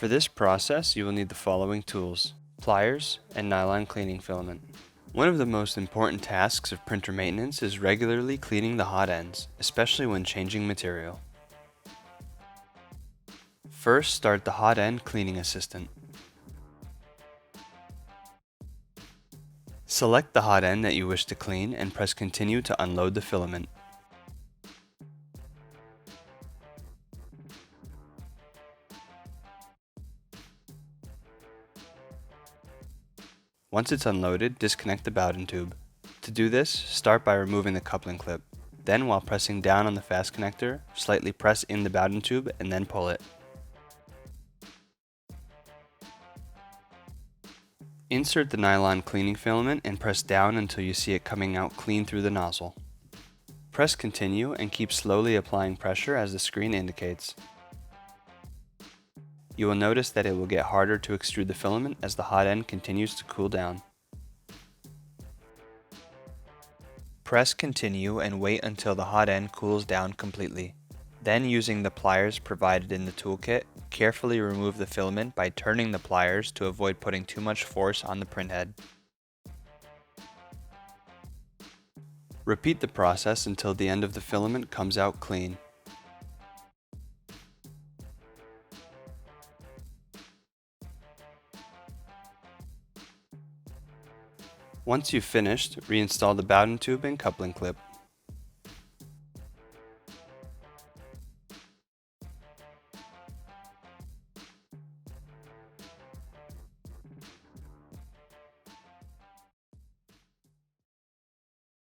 For this process, you will need the following tools: pliers and nylon cleaning filament. One of the most important tasks of printer maintenance is regularly cleaning the hot ends, especially when changing material. First, start the hot end cleaning assistant. Select the hot end that you wish to clean and press continue to unload the filament. Once it's unloaded, disconnect the Bowden tube. To do this, start by removing the coupling clip. Then, while pressing down on the fast connector, slightly press in the Bowden tube and then pull it. Insert the nylon cleaning filament and press down until you see it coming out clean through the nozzle. Press continue and keep slowly applying pressure as the screen indicates. You will notice that it will get harder to extrude the filament as the hot end continues to cool down. Press continue and wait until the hot end cools down completely. Then, using the pliers provided in the toolkit, carefully remove the filament by turning the pliers to avoid putting too much force on the printhead. Repeat the process until the end of the filament comes out clean. Once you've finished, reinstall the Bowden tube and coupling clip.